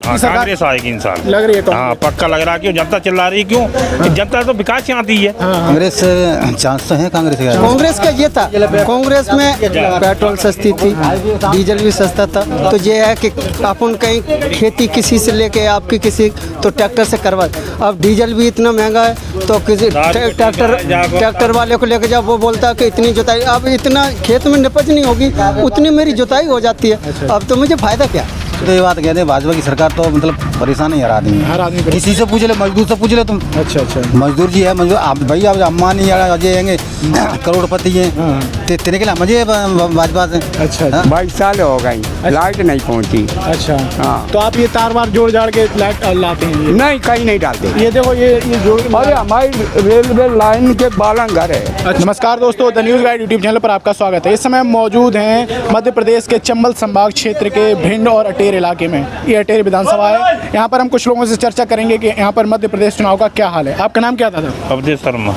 की सरकार कांग्रेस आएगी इंसान लग रही है? हाँ पक्का लग रहा है। क्यों जनता चिल्ला रही है? क्यों जनता तो विकास चाहती है। कांग्रेस चांस तो है कांग्रेस का। कांग्रेस का ये था, कांग्रेस में पेट्रोल सस्ती थी, डीजल भी सस्ता था। तो ये है कि अपन कहीं खेती किसी से लेके आपकी किसी तो ट्रैक्टर से करवा, अब डीजल भी इतना महंगा है तो किसी ट्रैक्टर वाले को लेके जाओ, वो बोलता है कि इतनी जुताई, अब इतना खेत में निपज नहीं होगी, उतनी मेरी जुताई हो जाती है। अब तो मुझे फायदा क्या? तो ये बात कहते हैं भाजपा की सरकार तो मतलब परेशान है हर आदमी किसी से पूछ ले, मजदूर से पूछ ले तुम। अच्छा अच्छा। मजदूर जी है, मजदूर आप भाई आप अम्बानी अजय हैं, करोड़पति हैं, तेरे के लिए मजे भाजपा से। अच्छा 22 साल हो गई, लाइट नहीं पहुंची। अच्छा हाँ। तो आप ये तार वार जोड़ जाड़ के लाइट लाते हैं? नहीं कहीं नहीं डालते। ये देखो ये जोड़, अरे हमारी रेलवे लाइन के बालन घर है। नमस्कार दोस्तों, the news guide YouTube channel पर आपका स्वागत है। इस समय हम मौजूद हैं मध्य प्रदेश के चंबल संभाग क्षेत्र के भिंड और अटेर इलाके में। ये अटेर विधानसभा है। यहाँ पर हम कुछ लोगों से चर्चा करेंगे कि यहाँ पर मध्य प्रदेश चुनाव का क्या हाल है। आपका नाम क्या था? अवधेश शर्मा।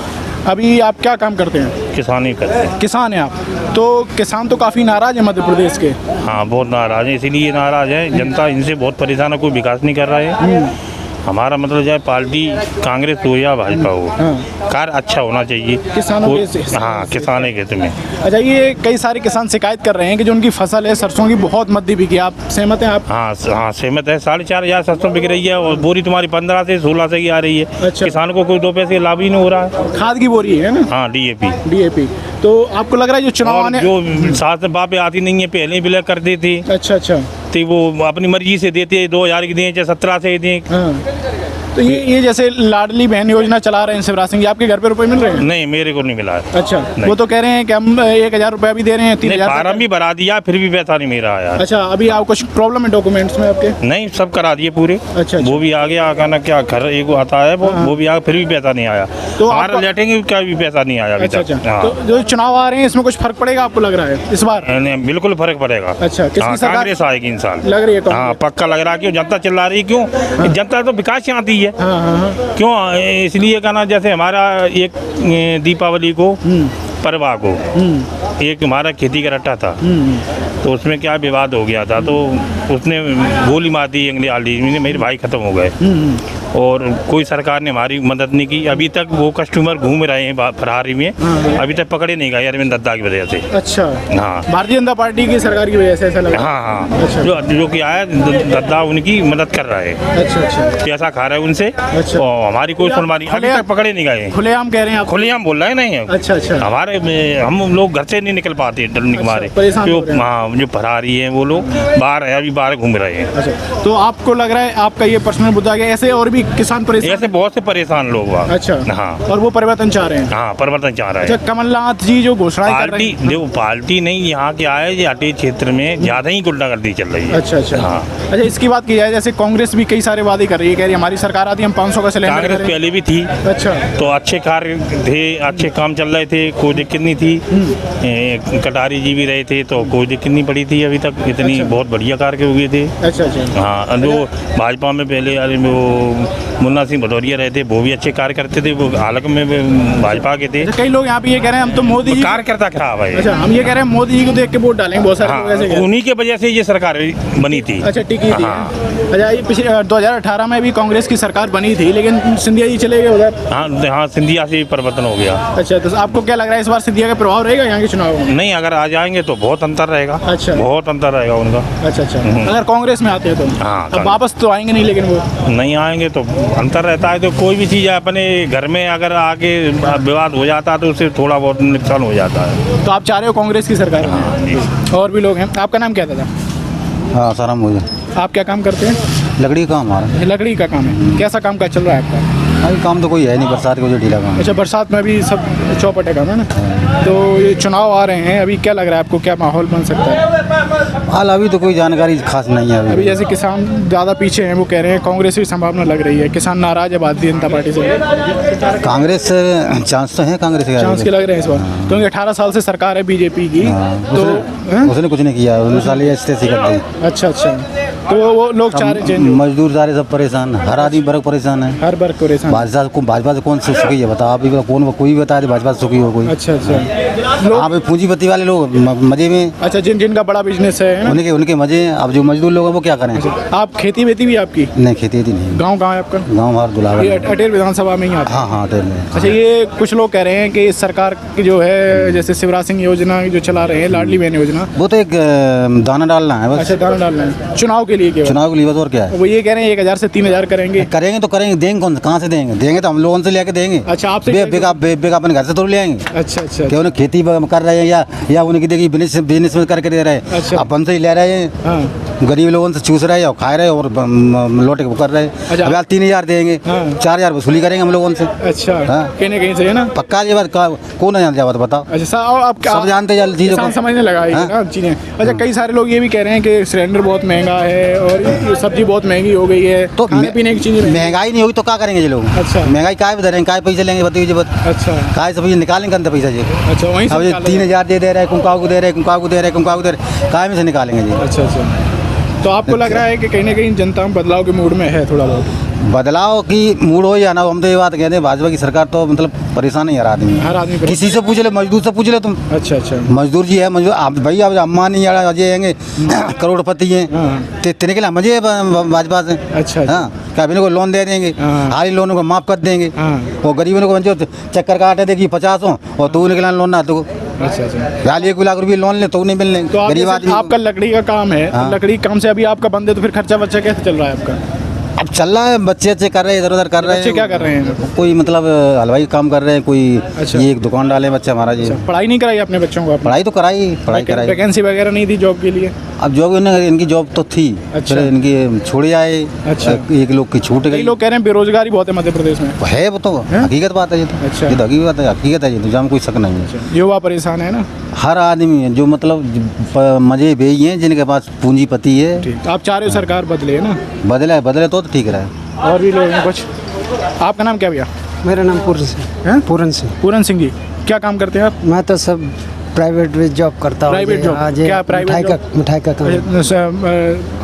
अभी आप क्या काम करते हैं? किसानी करते हैं। किसान हैं आप? तो किसान तो काफ़ी नाराज है मध्य प्रदेश के। हाँ बहुत नाराज है, इसीलिए नाराज है। जनता इनसे बहुत परेशान है, कोई विकास नहीं कर रहा है। हमारा मतलब चाहे पार्टी कांग्रेस हो या भाजपा हो, कार्य अच्छा होना चाहिए किसानों के। हाँ किसान के हित में। अच्छा, ये कई सारे किसान शिकायत कर रहे हैं कि जो उनकी फसल है सरसों की बहुत मद्दी बिकी। आप सहमत हैं? आप? हाँ सहमत है। 4,500 सरसों बिक रही है और बोरी तुम्हारी 15 से 16 से की आ रही है। अच्छा। किसान को कोई 2 पैसे लाभ ही नहीं हो रहा है। खाद की बोरी है ना? हाँ डीएपी। तो आपको लग रहा है जो चुनाव आने, जो साथ में बाप आती नहीं है, पहले ही विलय करती थी। अच्छा तो वो अपनी मर्जी से देते, 2,000 की दें चाहे 17 से दें। तो ये जैसे लाडली बहन योजना चला रहे हैं शिवराज सिंह जी, आपके घर पे रुपए मिल रहे हैं? नहीं मेरे को नहीं मिला है। अच्छा, वो तो कह रहे हैं कि हम 1,000 रुपया भी दे रहे हैं, 3,000 फार्म भी भरा दिया, फिर भी पैसा नहीं मिल रहा है। अच्छा, अभी आपको कुछ प्रॉब्लम है डॉक्यूमेंट्स में आपके? नहीं सब करा दिए पूरे। अच्छा। वो भी आ गया, आना क्या घर एक आता है वो भी आ, फिर भी पैसा नहीं आया। तो हमारा लेटेंगे क्या भी पैसा नहीं आया अभी तक। अच्छा। तो जो चुनाव आ रहे हैं इसमें कुछ फर्क पड़ेगा आपको लग रहा है इस बार? नहीं बिल्कुल फर्क पड़ेगा। अच्छा, किसकी सरकार कांग्रेस आएगी इंसान लग रही है? हाँ पक्का लग रहा है। क्यों जनता चिल्ला रही है? क्यों जनता तो विकास चाहती है। क्यों इसलिए कहना, जैसे हमारा एक दीपावली को परवा को एक हमारा खेती का रट्टा था, तो उसमें क्या विवाद हो गया था, तो उसने गोली मार दी इंग्लिश आली, मेरे भाई खत्म हो गए और कोई सरकार ने हमारी मदद नहीं की। अभी तक वो कस्टमर घूम रहे हैं फरारी में, अभी तक पकड़े नहीं गए अरविंद दद्दा की वजह से। अच्छा। हाँ भारतीय जनता पार्टी की सरकार की वजह से ऐसा लगा? हाँ। अच्छा। जो कि आया दद्दा उनकी मदद कर रहा है। अच्छा। पैसा खा रहा है उनसे। अच्छा। और हमारी कोई सुनवाई, अभी तक पकड़े नहीं गए। खुलेआम कह रहे हैं आप? खुलेआम बोल रहे नहीं है। अच्छा। हमारे हम लोग घर से नहीं निकल पाते डरने के मारे। परेशान हो रहे हैं। हाँ जो फरारी है वो लोग बाहर है, अभी बाहर घूम रहे हैं। अच्छा, तो आपको लग रहा है आपका ये पर्सनल मुद्दा है, ऐसे और भी किसान परेशान? ऐसे बहुत से परेशान लोग वहाँ। अच्छा। हाँ और वो परिवर्तन चाह रहे हैं? हाँ परिवर्तन चाह रहे अच्छा, हैं। कमलनाथ जी जो घोषणाएं कर रहे हैं? देखो पार्टी नहीं, यहाँ क्या है ये अटेर क्षेत्र में ज्यादा ही गुंडागर्दी चल रही है। अच्छा। हाँ। अच्छा, इसकी बात की जाए, जैसे कांग्रेस भी कई सारे वादे कर रही है, कह रही है हमारी सरकार आती है हम 500 का सिलेंडर कांग्रेस करेंगे। पहले भी थी। अच्छा। तो अच्छे कार्य थे, अच्छे काम चल रहे थे, कोई दिक्कत नहीं थी। कटारी जी भी रहे थे तो कोई दिक्कत नहीं पड़ी थी अभी तक, इतनी अच्छा। बहुत बढ़िया कार्य हुए थे। अच्छा। हाँ जो भाजपा में पहले अरे वो मुन्ना सिंह भदौरिया रहे थे, वो भी अच्छे कार्य करते थे, वो हालत में भाजपा के थे। अच्छा, कई लोग यहाँ पे ये कह रहे हैं हम तो मोदी जी, कार्यकर्ता खराब है। अच्छा हम ये कह रहे हैं मोदी जी को देख के वोट डालेंगे, बहुत सारे लोग ऐसे कह रहे हैं। उन्हीं के वजह से ये सरकार बनी थी। अच्छा टिकी थी। हाँ। अच्छा, ये पिछले 2018 में भी कांग्रेस की सरकार बनी थी, लेकिन सिंधिया जी चले गए उधर। हाँ सिंधिया से परिवर्तन हो गया। अच्छा, तो आपको क्या लग रहा है इस बार सिंधिया का प्रभाव रहेगा यहाँ के चुनाव में? नहीं अगर आ जाएंगे तो बहुत अंतर रहेगा। अच्छा। बहुत अंतर रहेगा उनका। अच्छा। अगर कांग्रेस में आते हैं तो? हाँ, अब वापस तो आएंगे नहीं, लेकिन वो नहीं आएंगे तो अंतर रहता है। तो कोई भी चीज़ अपने घर में अगर आके विवाद हो जाता है तो उससे थोड़ा बहुत नुकसान हो जाता है। तो आप चाह रहे हो कांग्रेस की सरकार? हाँ जी। और भी लोग हैं। आपका नाम क्या था? हाँ सारा मुझे आप क्या काम करते हैं? लकड़ी का हमारा लकड़ी का काम है। कैसा काम चल रहा है आपका? अभी काम तो कोई है नहीं, बरसात का जो ढीला काम। अच्छा, बरसात में भी सब चौपटे काम है ना? तो ये चुनाव आ रहे हैं, अभी क्या लग रहा है आपको, क्या माहौल बन सकता है? हाल अभी तो कोई जानकारी खास नहीं है। अभी जैसे किसान ज़्यादा पीछे हैं, वो कह रहे हैं कांग्रेस की संभावना लग रही है, किसान नाराज है भारतीय जनता पार्टी से। कांग्रेस चांस तो है कांग्रेस का। चांस के लग रहे हैं इस बार, क्योंकि 18 साल से सरकार है बीजेपी की। तो उसने कुछ नहीं किया, उन्होंने साल ऐसे कर दी। अच्छा। तो वो लोग चाह रहे चेंज। मजदूर सारे सब परेशान, हर आदमी वर्ग परेशान है। हर वर्ग परेशान। भाजपा से कौन से सुखी है बता, आप कौन कोई भी बता दे भाजपा से सुखी हो कोई। अच्छा। हाँ भाई पूंजीपति वाले लोग मजे में, अच्छा, जिनका बड़ा बिजनेस है ना? उनके मजे हैं। अब जो मजदूर लोग हैं वो क्या करें। आप खेती वेती भी आपकी? नहीं खेती वेती नहीं। गाँव कहाँ है आपका? गाँव हमारा दुलारा। ये अटेर विधानसभा में ही आता है? हाँ हाँ अटेर में। अच्छा, ये कुछ लोग कह रहे हैं कि इस सरकार की जो है, जैसे शिवराज सिंह योजना जो चला रहे हैं, लाडली बहन योजना, वो तो एक दाना डालना है बस। अच्छा, दाना डालना है चुनाव के लिए, केवल चुनाव के लिए बस, और क्या है। वो ये कह रहे हैं 1000 से 3000 करेंगे। करेंगे तो करेंगे, देंगे कौन, कहाँ से देंगे तो हम लोगों से लेके देंगे। अच्छा, आपसे बेगा अपने घर से थोड़ी ले आएंगे। अच्छा अच्छा क्या उन्हें खेती कर रहे हैं या उनकी देखिए बिजनेस में करके दे रहे हैं। अच्छा। अपन से ही ले रहे हैं। हाँ। गरीब लोगों से चूस रहे हैं और खा रहे हैं और लौटे को कर रहे हैं। अच्छा। अब 3000 देंगे, हाँ। 4000 वसूली करेंगे हम लोगों से। अच्छा, हाँ। कहीं से है ना? पक्का ये बात कौन है जानता बताओ। अच्छा, आप सब जानते हैं चीज़ों को, समझने लगा ये हाँ? ना चीज़ें। अच्छा, कई सारे लोग ये भी कह रहे हैं कि सिलेंडर बहुत महंगा है और ये सब्जी बहुत महंगी हो गई है, तो खाने पीने की चीज़ें। महंगाई नहीं होगी तो क्या करेंगे ये लोग। अच्छा। महंगाई काय बता रहे हैं, काय पैसे लेंगे बताइए। अच्छा काय सब ये निकालेंगे अंदर पैसा जी। अच्छा, वहीं से अब ये निकालेंगे। 3000 दे रहे हैं, कुंकाऊ को दे रहे हैं, कुंकाऊ को दे रहे हैं, कुंकाऊ को दे रहे हैं, काय में से निकालेंगे जी। अच्छा अच्छा, तो आपको लग रहा है कि कहीं ना कहीं जनता में बदलाव के मूड में है थोड़ा बहुत? बदलाव की मूड हो या ना, हम तो ये बात कहते हैं भाजपा की सरकार तो मतलब परेशान ही हर आदमी। हर आदमी परेशान। किसी से पूछ ले, मजदूर से पूछ ले तुम। अच्छा अच्छा, मजदूर जी है, मजदूर आप भाई अब अंबानी या अजय हैं करोड़पति हैं, हाँ। तो इतने के लिए मजे है भाजपा से। अच्छा। हाँ, क्या इनको लोन दे देंगे, हाँ। हाल लोनों को माफ कर देंगे। हाँ। और गरीबों को जो चक्कर काटे देगी 50 हो और तू निकला लोन ना तो अच्छा अच्छा। हाल 1 लाख रुपये लोन ले तो नहीं मिलने तो आप गरीब जैसे आदमी। आपका लकड़ी का काम है, हाँ। लकड़ी काम से अभी आपका बंद है, तो फिर खर्चा बच्चा कैसे चल रहा है आपका? अब चल रहा है, बच्चे अच्छे कर रहे हैं, इधर उधर कर रहे हैं। बच्चे क्या कर रहे हैं? कोई मतलब हलवाई काम कर रहे हैं, कोई अच्छा। ये एक दुकान डाले बच्चा हमारा जी। पढ़ाई नहीं कराई अपने बच्चों को? पढ़ाई तो पढ़ाई कराई। वैकेंसी वगैरह नहीं दी जॉब के लिए? अब जॉब इनकी जॉब तो थी, अच्छा। फिर इनकी छोड़ी आए। अच्छा। एक लोग की छूट कई गई। लोग कह रहे हैं बेरोजगारी बहुत है मध्य प्रदेश में। है वो तो हकीकत बात है ये तो। अच्छा। ये तो हकीकत है ये तो, जहाँ कोई शक नहीं है। युवा परेशान है ना? हर आदमी है जो मतलब मजे बेई हैं, जिनके पास पूंजीपति है। ठीक, आप चाह रहे हो सरकार बदले है ना? बदले तो ठीक रहा। और भी लोग हैं कुछ? आपका नाम क्या भैया? मेरा नाम पूरन सिंह। हैं? पूरन सिंह। पूरन सिंह जी, क्या काम करते हैं आप? मैं तो सब प्राइवेट जॉब करता हूँ। Private job? क्या प्राइवेट मिठाई का काम?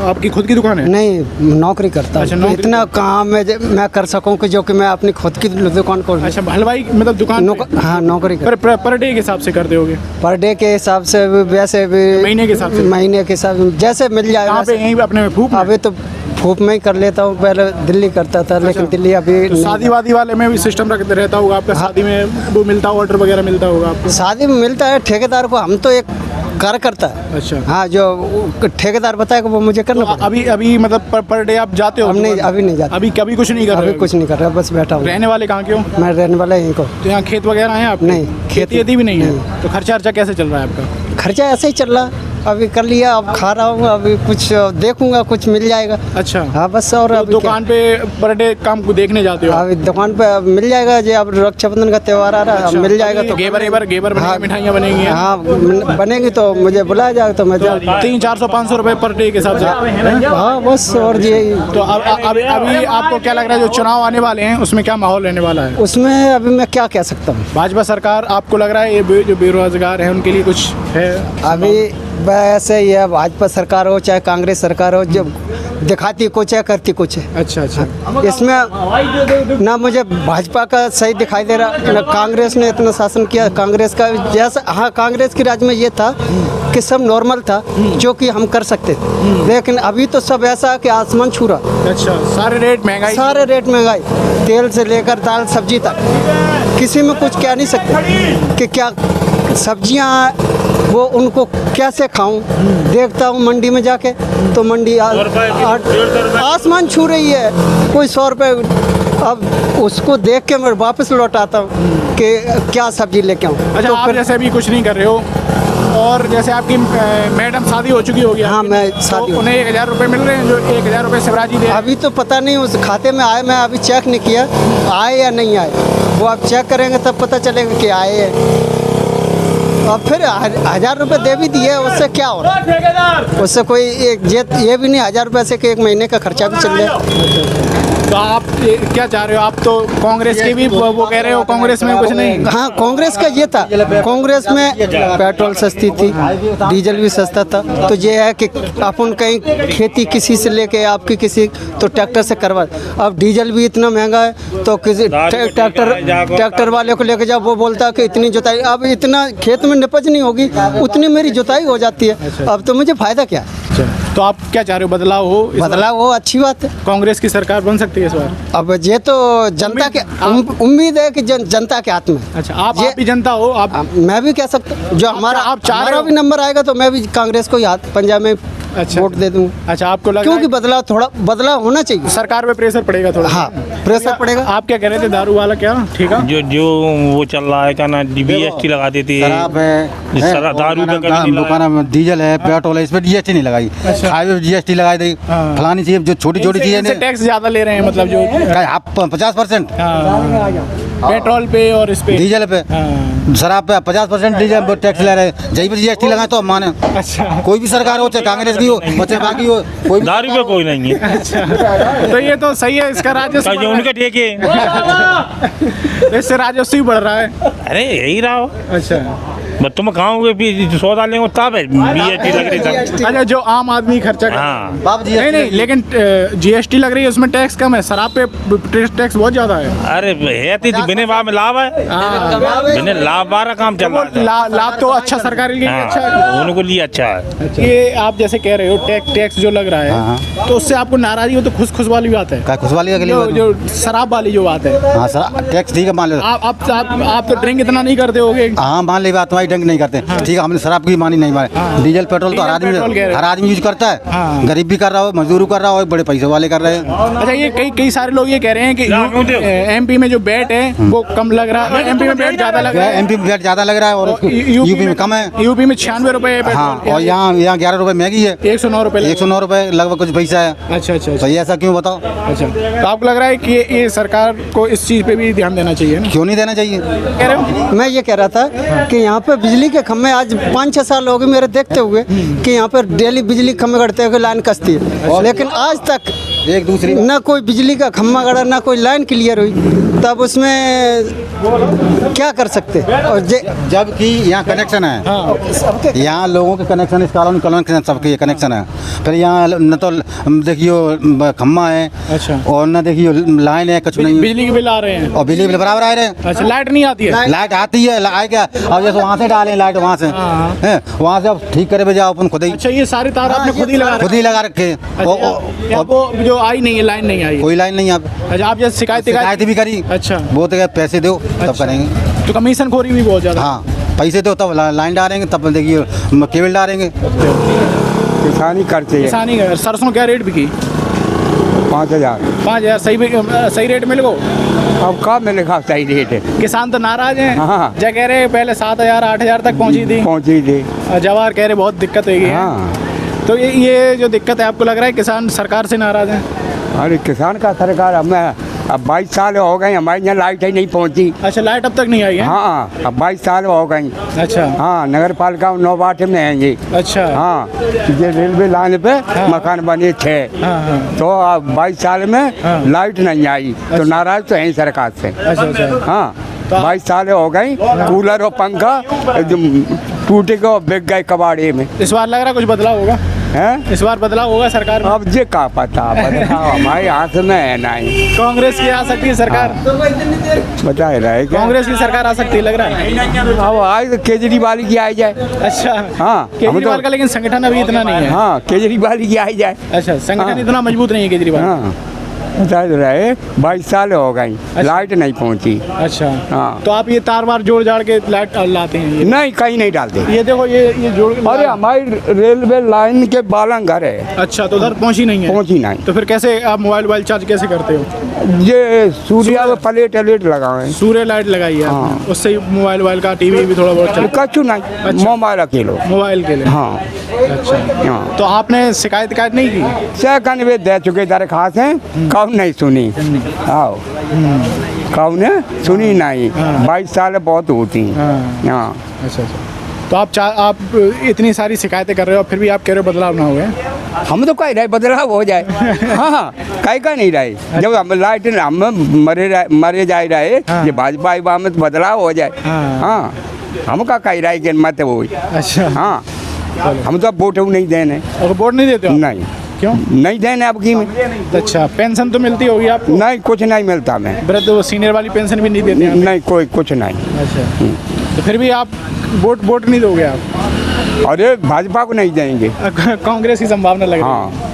आपकी खुद की दुकान है? नहीं, नौकरी करता हूँ। अच्छा, तो नौकरी। इतना काम मैं कर सकूँ कि जो कि मैं अपनी खुद की दुकान खोल। अच्छा, हलवाई मतलब दुकान पे? हाँ, नौकरी कर। पर डे के हिसाब से करते होगे? पर डे के हिसाब से भी, वैसे भी महीने के हिसाब से? महीने के हिसाब से जैसे मिल जाए कहाँ पे? वैसे। यहीं पे अपने फूफ में? अभी तो फूप में ही कर लेता हूँ, पहले दिल्ली करता था, लेकिन दिल्ली अभी तो नहीं। शादी वादी वाले में भी सिस्टम रहता होगा आपका? शादी में वो मिलता है, ऑर्डर वगैरह मिलता होगा आपको? शादी में मिलता है ठेकेदार को, हम तो एक कार्य करता है। अच्छा। हाँ, जो ठेकेदार बताएगा वो मुझे करना पड़ेगा। अभी मतलब पर डे आप जाते हो? अब नहीं, अभी नहीं जाता। अभी कभी कुछ नहीं कर रहे अभी हो? कुछ नहीं कर रहा, बस बैठा हूँ। रहने वाले कहाँ के हो? मैं रहने वाला यहीं को। तो यहाँ खेत वगैरह हैं आप? नहीं, खेती वेती भी नहीं है। तो खर्चा अर्चा कैसे चल रहा है आपका? खर्चा ऐसे ही चल रहा, अभी कर लिया, अब खा रहा हूँ, अभी कुछ देखूंगा, कुछ मिल जाएगा। अच्छा। हाँ बस। और तो अभी दुकान पे पर डे काम को देखने जाते हो? अभी दुकान पे अब मिल जाएगा, जो अब रक्षाबंधन का त्यौहार आ रहा है, अब मिल जाएगा तो घेबर बनेंगे, हाँ, मिठाइयाँ बनेंगी? हाँ बनेगी तो मुझे बुलाया जाएगा तो मैं 300-400-500 रुपए पर डे के हिसाब से? हाँ बस। और ये तो अभी आपको क्या लग रहा है जो चुनाव आने वाले हैं उसमें क्या माहौल रहने वाला है? उसमें अभी मैं क्या कह सकता हूँ। भाजपा सरकार आपको लग रहा है ये जो बेरोजगार है उनके लिए कुछ है? अभी वैसे ये भाजपा सरकार हो चाहे कांग्रेस सरकार हो, जब दिखाती कुछ है करती कुछ है। अच्छा अच्छा। इसमें ना मुझे भाजपा का सही दिखाई दे रहा, ना कांग्रेस ने इतना शासन किया। कांग्रेस का जैसा, हाँ कांग्रेस के राज में ये था कि सब नॉर्मल था जो कि हम कर सकते थे, लेकिन अभी तो सब ऐसा कि आसमान छू रहा। अच्छा, सारे रेट महंगाई, तेल से लेकर दाल सब्जी तक, किसी में कुछ कह नहीं सकते कि क्या सब्जियां वो उनको कैसे खाऊं। देखता हूं मंडी में जाके तो मंडी आसमान छू रही है, कोई 100 रुपये। अब उसको देख के मैं वापस लौट आता हूँ कि क्या सब्जी लेके आऊँ। अच्छा, तो आप जैसे अभी कुछ नहीं कर रहे हो और जैसे आपकी मैडम शादी हो चुकी होगी? हाँ, मैं शादी तो उन्हें 1000 रुपये मिल रहे हैं जो 1000 रुपये शिवराज जी दे? अभी तो पता नहीं उस खाते में आए, मैं अभी चेक नहीं किया आए या नहीं आए, वो आप चेक करेंगे तब पता चलेगा कि आए हैं। और फिर 1000 रुपये दे भी दिए, उससे क्या हो रहा है? उससे कोई ये भी नहीं 1000 रुपये से कि एक महीने का खर्चा भी चल जाए। तो आप क्या चाह रहे हो? आप तो कांग्रेस के भी वो कह रहे हो कांग्रेस में कुछ नहीं? हाँ, कांग्रेस का ये था, कांग्रेस में पेट्रोल सस्ती थी, डीजल भी सस्ता था। तो ये है कि अपन कहीं खेती किसी से लेके आपकी किसी तो ट्रैक्टर से करवा, अब डीजल भी इतना महंगा है तो किसी ट्रैक्टर वाले को लेके जाओ, वो बोलता है कि इतनी जुताई। अब इतना खेत में में निपज नहीं होगी, उतनी मेरी जुताई हो जाती है। अब तो मुझे फायदा क्या? तो आप क्या चाह रहे हो, बदलाव हो इस बार? बदलाव हो, अच्छी बात है। कांग्रेस की सरकार बन सकती है इस बार? अब ये तो जनता के उम्मीद है कि जनता के हाथ में। अच्छा, आप भी जनता हो, आप मैं भी कह सकता हूँ, जो हमारा आप चाह रहे हमारा हो? भी नंबर आएगा तो मैं भी कांग्रेस को ही हाथ पंजाब में अच्छा। वोट दे दूंगा। अच्छा, आपको लगा क्योंकि बदलाव, थोड़ा बदलाव होना चाहिए। सरकार पे प्रेशर पड़ेगा थोड़ा? हाँ, प्रेशर पड़ेगा। आप क्या कह रहे थे, दारू वाला क्या ठीक है? जो वो चल रहा है क्या ना, GST लगा देती है, शराब है, दारू पे कभी नहीं लगाया। दुकान में डीजल है, पेट्रोल है, इस पर GST नहीं लगाई। हाईवे पे GST लगाई दी, हाँ। फलानी चीज जो छोटी छोटी चीजें इनसे टैक्स ज्यादा ले रहे हैं, मतलब जो 50%, पेट्रोल पे और इस पे। डीजल पे, हाँ। शराब पे 50% डीजल पे टैक्स ले रहे हैं। जहीं पर GST लगाए तो हम माने। अच्छा कोई भी सरकार हो, चाहे कांग्रेस की हो, चाहे बाकी हो, कोई भी दारू पे कोई नहीं है। अच्छा, तो ये तो सही है, इसका राजस्व जो उनके ठेके इससे राजस्व ही बढ़ रहा है। अरे यही रहा हो, अच्छा, बस तुम खाओगे भी सौदा लेंगे तब है GST लग रही सब। अच्छा, जो आम आदमी खर्चा कर हाँ, बाप GST नहीं नहीं, लेकिन GST लग रही है, उसमें टैक्स कम है, शराब पे टैक्स बहुत ज्यादा है। अरे है तो बिने बार में लाभ है, बिने लाभ बारह काम चल रहा है। लाभ तो अच्छा सरकारी के लिए अच्छा है। हाँ, उनको लिए अच्छा है। ये आप जैसे कह रहे हो टैक्स जो लग रहा हाँ, है, तो उससे आपको नाराजगी हो तो खुश वाली बात है? क्या खुशहाली के लिए जो शराब वाली जो बात है, हाँ सर, टैक्स ठीक है, मान लो। आप तो ड्रिंक इतना नहीं करते होगे? हाँ, मान ली बात, तुम्हारी ड्रिंक नहीं करते, ठीक है, हमने शराब की मानी नहीं मानी। डीजल पेट्रोल तो हर आदमी यूज करता है। हाँ। गरीब भी कर रहा हो, मजदूर कर रहा हो, बड़े पैसे वाले कर रहे हैं। अच्छा, ये कई सारे लोग ये कह रहे हैं कि MP में जो बैट है वो कम लग रहा है, MP में बैट ज्यादा लग रहा है। MP में बैट ज्यादा लग रहा है और यूपी में कम है। यूपी में 96 रुपए है हाँ, पेट्रोल, और यहाँ 11 रुपए महंगी है, 109 रुपए 109 रुपए लगभग कुछ पैसा है। अच्छा अच्छा तो ये ऐसा क्यों बताओ? अच्छा, तो आपको लग रहा है कि ये सरकार को इस चीज पे भी ध्यान देना चाहिए ना? क्यों नहीं देना चाहिए? कह रहे हो? मैं ये कह रहा था कि यहाँ पे बिजली के खम्भे आज 5-6 साल हो गए मेरे देखते हुए कि यहाँ पर डेली बिजली खम्भे गड़ते हुए लाइन कसती है, लेकिन आज तक एक दूसरी ना कोई बिजली का खम्भा गड़ा, ना कोई लाइन क्लियर हुई। तब उसमें क्या कर सकते? और जबकि यहाँ कनेक्शन है, यहाँ लोगों के कनेक्शन, इस कॉलोनी कनेक्शन, सबके ये कनेक्शन है। फिर यहाँ न तो देखियो खम्भा है, अच्छा, और न देखियो लाइन है, कुछ नहीं। बिजली के बिल आ रहे हैं? और बिजली बिल बराबर आ रहे हैं। अच्छा, लाइट नहीं आती है? लाइट आती है, आए क्या, अब जैसे वहाँ से डालें लाइट, वहाँ से हैं, वहाँ से अब ठीक करे बजाओ अपन खुद ही, अच्छा, ये सारे तार आपने खुद ही लगा खुद ही लगा रखे। अच्छा, वो जो आई नहीं है, लाइन नहीं आई? कोई लाइन नहीं। आप अच्छा, आप जैसे शिकायत भी करी, अच्छा, वो तो पैसे दो तब अच्छा। करेंगे। तो कमीशन खोरी भी बहुत ज्यादा? हाँ, पैसे दो तब लाइन डालेंगे, तब देखिए केबल डालेंगे। किसानी करते हैं। किसानी का सरसों क्या रेट बिकी? 5000। 5000 सही रेट मिल गो? अब कब मिलेगा सही रेट है? किसान तो नाराज हैं। हाँ। जो कह रहे पहले 7000 8000 तक पहुंची थी, पहुँची थी। और जवाहर कह रहे बहुत दिक्कत होगी। हाँ, तो ये जो दिक्कत है, आपको लग रहा है किसान सरकार से नाराज हैं? अरे किसान का सरकार, अब 22 साल हो गए, हमारे यहाँ लाइट ही नहीं पहुँची। अच्छा, लाइट अब तक नहीं आई है? हाँ, अब 22 साल हो गई। अच्छा हाँ, नगर पालिका 9 वार्ड में है ये। अच्छा। हाँ, ये रेलवे लाइन पे मकान बने थे, हाँ हाँ। तो अब 22 साल में लाइट नहीं आई, तो नाराज तो है सरकार से। अच्छा अच्छा। हाँ, 22 साल हो गई, कूलर और पंखा टूटे को बिक गए कबाड़े में। इस बार लग रहा कुछ बदलाव होगा? हैं? इस बार बदलाव होगा सरकार में? अब ये का पता, बदलाव हमारे हाथ में है नहीं। कांग्रेस की आ सकती है सरकार? बता रहे क्या? कांग्रेस की सरकार आ सकती है लग रहा है? अब आज तो केजरीवाल की आ जाए। अच्छा। हाँ, केजरीवाल का लेकिन संगठन अभी इतना नहीं है। हाँ, केजरीवाल की आ जाए। अच्छा, संगठन हाँ। इतना मजबूत नहीं है केजरीवाल। हाँ, बता रहे 22 साल हो गई, लाइट नहीं पहुँची। अच्छा। हाँ। तो आप ये तार वार जोड़ जाड़ के लाइट लाते हैं? नहीं, कहीं नहीं डालते। ये देखो, ये जोड़ के अरे हमारी रेलवे लाइन के बालंग घर है, अच्छा, तो उधर पहुंची नहीं है? पहुँची नहीं। तो फिर कैसे आप मोबाइल चार्ज कैसे करते हो? ये सूर्या में प्लेट लगाए, सूर्य लाइट लगाई है हाँ। आपने, उससे ही मोबाइल का टीवी भी थोड़ा बहुत चलता कछु नहीं। अच्छा। मोबाइल अकेलो। मोबाइल के लिए? हाँ। अच्छा। हाँ, तो आपने शिकायत नहीं की? सेकंड वे दे चुके दरखास्त हैं, कौन नहीं सुनी? आओ, कौन ने सुनी नहीं? 22 साल बहुत होती। हाँ। अच्छा अच्छा। तो आप इतनी सारी शिकायतें कर रहे हो, फिर भी आप कह रहे हो बदलाव ना हुए? हम तो कह रहे बदलाव हो जाए। हाँ, कहीं का नहीं रहे, जब हम लाइट हम मरे जा रहे, ये भाजपा में तो बदलाव हो जाए। हाँ, हम का कह रहे कि मत वो। अच्छा। हाँ, हम तो वोट नहीं देने। और वोट नहीं देते हो? नहीं। क्यों नहीं देने अब की में? अच्छा, पेंशन तो मिलती होगी आपको? नहीं, कुछ नहीं मिलता मैं। वृद्ध वो सीनियर वाली पेंशन भी नहीं देते हैं? नहीं, कोई कुछ नहीं। अच्छा। तो फिर भी आप वोट नहीं दोगे आप? अरे भाजपा को नहीं देंगे। कांग्रेस की संभावना लग रही है। हाँ।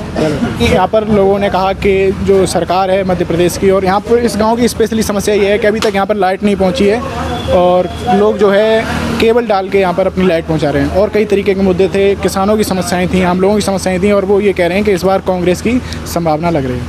यहाँ पर लोगों ने कहा कि जो सरकार है मध्य प्रदेश की, और यहाँ पर इस गांव की स्पेशली समस्या ये है कि अभी तक यहाँ पर लाइट नहीं पहुँची है और लोग जो है केबल डाल के यहाँ पर अपनी लाइट पहुँचा रहे हैं। और कई तरीके के मुद्दे थे, किसानों की समस्याएं थी, आम लोगों की समस्याएं थी, और वो ये कह रहे हैं कि इस बार कांग्रेस की संभावना लग रही है।